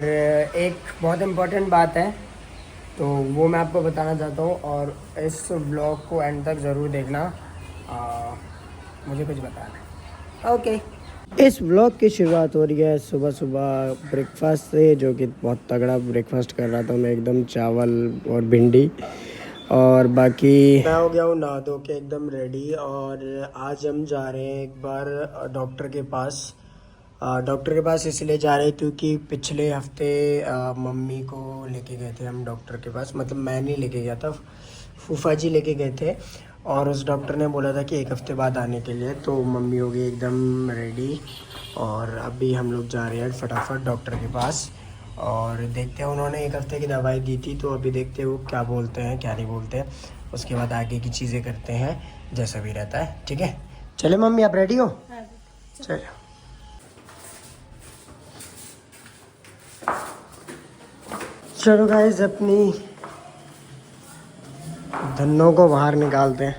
एक बहुत इम्पोर्टेंट बात है, तो वो मैं आपको बताना चाहता हूँ और इस ब्लॉग को एंड तक ज़रूर देखना। मुझे कुछ बताना है। ओके, इस व्लॉग की शुरुआत हो रही है सुबह सुबह ब्रेकफास्ट से, जो कि बहुत तगड़ा ब्रेकफास्ट कर रहा था मैं, एकदम चावल और भिंडी। और बाकी मैं हो गया हूँ नहा धो के एकदम रेडी, और आज हम जा रहे हैं एक बार डॉक्टर के पास। डॉक्टर के पास इसलिए जा रहे हैं क्योंकि पिछले हफ्ते मम्मी को लेके गए थे हम डॉक्टर के पास। मतलब मैं नहीं लेके गया था, फूफा जी लेके गए थे, और उस डॉक्टर ने बोला था कि एक हफ्ते बाद आने के लिए। तो मम्मी हो गई एकदम रेडी, और अभी हम लोग जा रहे हैं फटाफट डॉक्टर के पास। और देखते हैं, उन्होंने एक हफ्ते की दवाई दी थी, तो अभी देखते हैं वो क्या बोलते हैं क्या नहीं बोलते हैं। उसके बाद आगे की चीज़ें करते हैं, जैसा भी रहता है। ठीक है, चले मम्मी, आप रेडी हो? चलो चलो गाइस, अपनी धनों को बाहर निकालते हैं।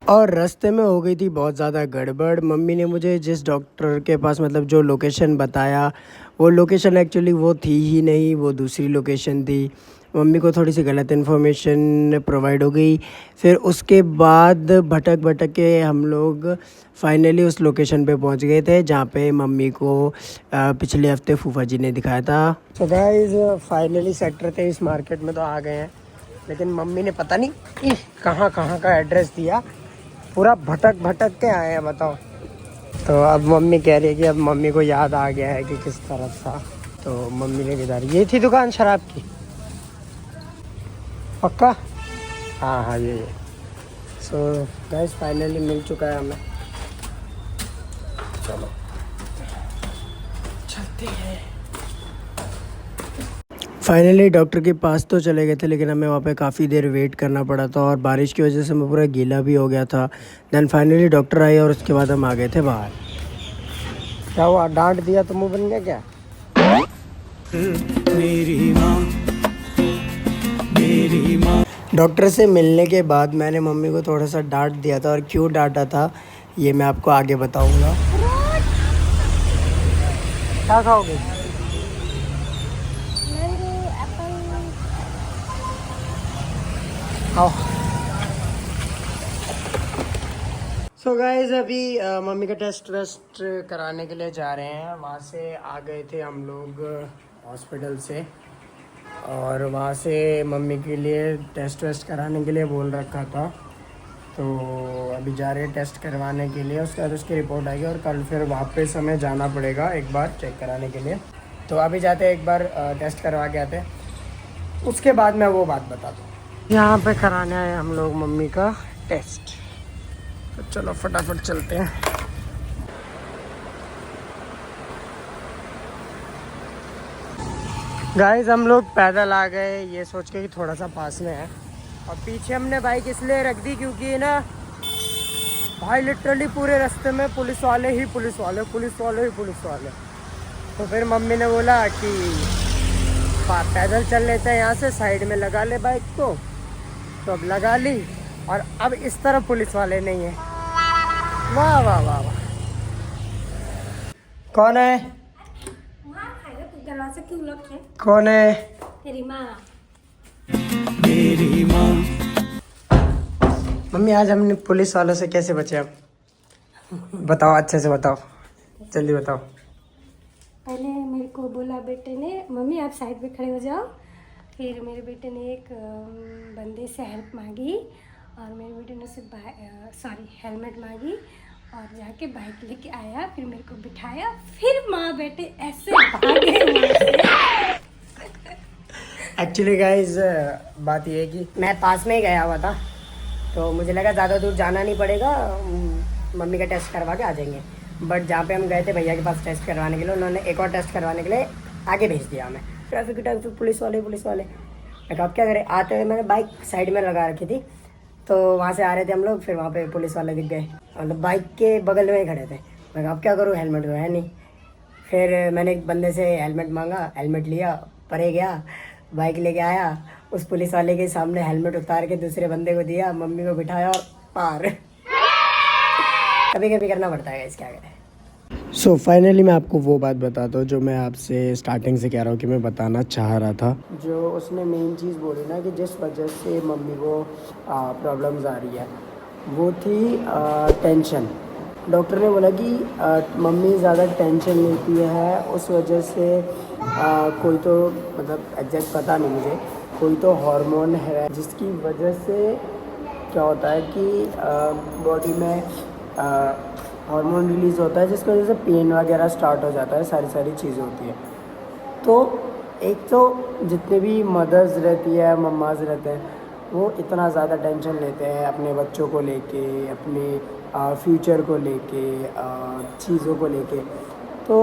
और रास्ते में हो गई थी बहुत ज़्यादा गड़बड़। मम्मी ने मुझे जिस डॉक्टर के पास, मतलब जो लोकेशन बताया, वो लोकेशन एक्चुअली वो थी ही नहीं, वो दूसरी लोकेशन थी। मम्मी को थोड़ी सी गलत इन्फॉर्मेशन प्रोवाइड हो गई। फिर उसके बाद भटक भटक के हम लोग फाइनली उस लोकेशन पे पहुंच गए थे, जहाँ पे मम्मी को पिछले हफ्ते फूफा जी ने दिखाया था। तो गाइस फाइनली सेक्टर 23 मार्केट में तो आ गए हैं, लेकिन मम्मी ने पता नहीं कहाँ कहाँ का एड्रेस दिया। पूरा भटक भटक के आए हैं, बताओ। तो अब मम्मी कह रही है कि अब मम्मी को याद आ गया है कि किस तरफ था। तो मम्मी ने बता रही, ये थी दुकान शराब की, पक्का? हाँ हाँ, ये सो गाइस फाइनली मिल चुका है हमें। चलो चलते हैं। फाइनली डॉक्टर के पास तो चले गए थे, लेकिन हमें वहाँ पे काफ़ी देर वेट करना पड़ा था, और बारिश की वजह से मैं पूरा गीला भी हो गया था। देन फाइनली डॉक्टर आए, और उसके बाद हम आ गए थे बाहर। क्या हुआ, डांट दिया तो मुंह बन गया क्या? मेरी माँ डॉक्टर से मिलने के बाद मैंने मम्मी को थोड़ा सा डांट दिया था, और क्यों डांटा था ये मैं आपको आगे बताऊँगा। क्या खाओगे? आओ। सो गाइस अभी मम्मी का टेस्ट वेस्ट कराने के लिए जा रहे हैं। वहाँ से आ गए थे हम लोग हॉस्पिटल से, और वहाँ से मम्मी के लिए टेस्ट वेस्ट कराने के लिए बोल रखा था। तो अभी जा रहे हैं टेस्ट करवाने के लिए, उसके बाद उसकी रिपोर्ट आएगी, और कल फिर वापस हमें जाना पड़ेगा एक बार चेक कराने के लिए। तो अभी जाते हैं, एक बार टेस्ट करवा के आते हैं, उसके बाद मैं वो बात बताता हूँ। यहाँ पे कराने आए हम लोग मम्मी का टेस्ट, तो चलो फटाफट चलते हैं। गाइस हम लोग पैदल आ गए, ये सोच के कि थोड़ा सा पास में है, और पीछे हमने बाइक इसलिए रख दी क्योंकि ना भाई लिटरली पूरे रास्ते में पुलिस वाले ही पुलिस वाले, पुलिस वाले ही पुलिस वाले। तो फिर मम्मी ने बोला कि पैदल चल लेते हैं यहाँ से, साइड में लगा ले बाइक को। तो अब लगा ली, और अब इस तरफ पुलिस वाले नहीं है। वाह वाह वाह वाह। कौन है? दरवाजा क्यों लॉक है? कौन है? तेरी माँ। मेरी माँ। मम्मी आज हमने पुलिस वालों से कैसे बचे अब? बताओ, अच्छे से बताओ, जल्दी बताओ। पहले मेरे को बोला बेटे ने, मम्मी आप साइड पे खड़े हो जाओ। फिर मेरे बेटे ने एक बंदे से हेल्प मांगी, और मेरे बेटे ने उसे हेलमेट मांगी, और जाके बाइक लेके आया, फिर मेरे को बिठाया, फिर माँ बेटे ऐसे भागे वहाँ से। एक्चुअली गाइज बात ये है कि मैं पास में ही गया हुआ था, तो मुझे लगा ज़्यादा दूर जाना नहीं पड़ेगा, मम्मी का टेस्ट करवा के आ जाएंगे। बट जहाँ पे हम गए थे भैया के पास टेस्ट करवाने के लिए, उन्होंने एक और टेस्ट करवाने के लिए आगे भेज दिया हमें। ट्रैफिक के टाइम पे पुलिस वाले मैं कहा अब क्या करें। आते हुए मैंने बाइक साइड में लगा रखी थी, तो वहाँ से आ रहे थे हम लोग, फिर वहाँ पे पुलिस वाले दिख गए, मतलब बाइक के बगल में ही खड़े थे। मैं कहा अब क्या करूँ, हेलमेट तो है नहीं। फिर मैंने एक बंदे से हेलमेट मांगा, हेलमेट लिया, परे गया, बाइक लेके आया, उस पुलिस वाले के सामने हेलमेट उतार के दूसरे बंदे को दिया, मम्मी को बिठाया और पार। कभी कभी करना पड़ता है, इस क्या करें। सो फाइनली मैं आपको वो बात बताता हूँ जो मैं आपसे स्टार्टिंग से कह रहा हूँ कि मैं बताना चाह रहा था। जो उसने मेन चीज़ बोली ना कि जिस वजह से मम्मी को प्रॉब्लम्स आ रही है, वो थी टेंशन। डॉक्टर ने बोला कि मम्मी ज़्यादा टेंशन लेती है, उस वजह से कोई तो मतलब एग्जैक्ट पता नहीं मुझे, कोई तो हार्मोन है जिसकी वजह से क्या होता है कि बॉडी में हार्मोन रिलीज़ होता है, जिसकी वजह से पेन वगैरह स्टार्ट हो जाता है, सारी चीज़ें होती है। तो एक तो जितने भी मदर्स रहती है, मम्माज रहते हैं, वो इतना ज़्यादा टेंशन लेते हैं अपने बच्चों को लेके, अपने फ्यूचर को लेके, चीज़ों को लेके। तो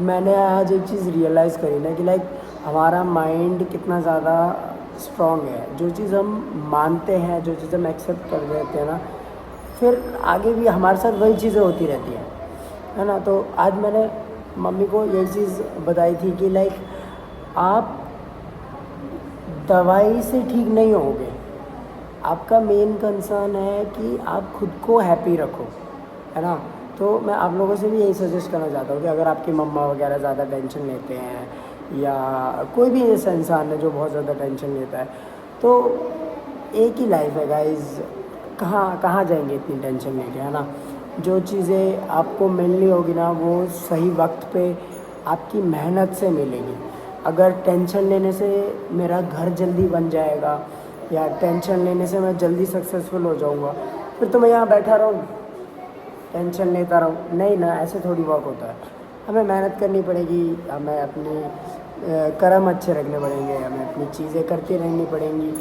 मैंने आज एक चीज़ रियलाइज़ करी ना कि लाइक हमारा माइंड कितना ज़्यादा स्ट्रॉन्ग है। जो चीज़ हम मानते हैं, जो चीज़ हम एक्सेप्ट कर देते हैं ना, फिर आगे भी हमारे साथ वही चीज़ें होती रहती हैं, है ना। तो आज मैंने मम्मी को यही चीज़ बताई थी कि लाइक आप दवाई से ठीक नहीं होगे, आपका मेन कंसर्न है कि आप खुद को हैप्पी रखो, है ना। तो मैं आप लोगों से भी यही सजेस्ट करना चाहता हूँ कि अगर आपकी मम्मा वगैरह ज़्यादा टेंशन लेते हैं, या कोई भी ऐसा इंसान है जो बहुत ज़्यादा टेंशन लेता है, तो एक ही लाइफ है गाइज़, कहाँ कहाँ जाएंगे इतनी टेंशन लेके, है ना। जो चीज़ें आपको मिलनी होगी ना, वो सही वक्त पे आपकी मेहनत से मिलेगी। अगर टेंशन लेने से मेरा घर जल्दी बन जाएगा, या टेंशन लेने से मैं जल्दी सक्सेसफुल हो जाऊंगा, फिर तो मैं यहाँ बैठा रहूँ टेंशन लेता रहूँ, नहीं ना, ऐसे थोड़ी वर्क होता है। हमें मेहनत करनी पड़ेगी, हमें अपनी कर्म अच्छे रखने पड़ेंगे, हमें अपनी चीज़ें करती रहनी पड़ेंगी,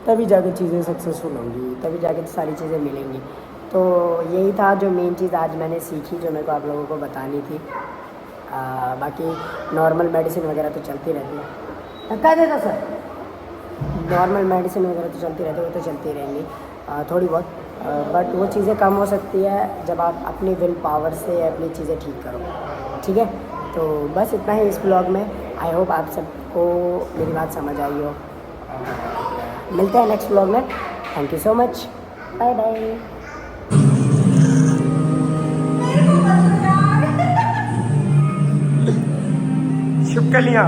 तभी जाके चीज़ें सक्सेसफुल होंगी, तभी जाके सारी चीज़ें मिलेंगी। तो यही था जो मेन चीज़ आज मैंने सीखी, जो मेरे को आप लोगों को बतानी थी। बाकी नॉर्मल मेडिसिन वगैरह तो चलती रहती है, बता देता सर, नॉर्मल मेडिसिन वगैरह तो चलती रहती है, वो तो चलती रहेंगी थोड़ी बहुत, बट वो चीज़ें कम हो सकती है जब आप अपनी विल पावर से अपनी चीज़ें ठीक करो, ठीक है। तो बस इतना ही इस ब्लॉग में। आई होप आप सबको मेरी बात समझ आई हो। मिलते हैं नेक्स्ट ब्लॉग में। Thank you so much, bye bye. छिपकलियाँ।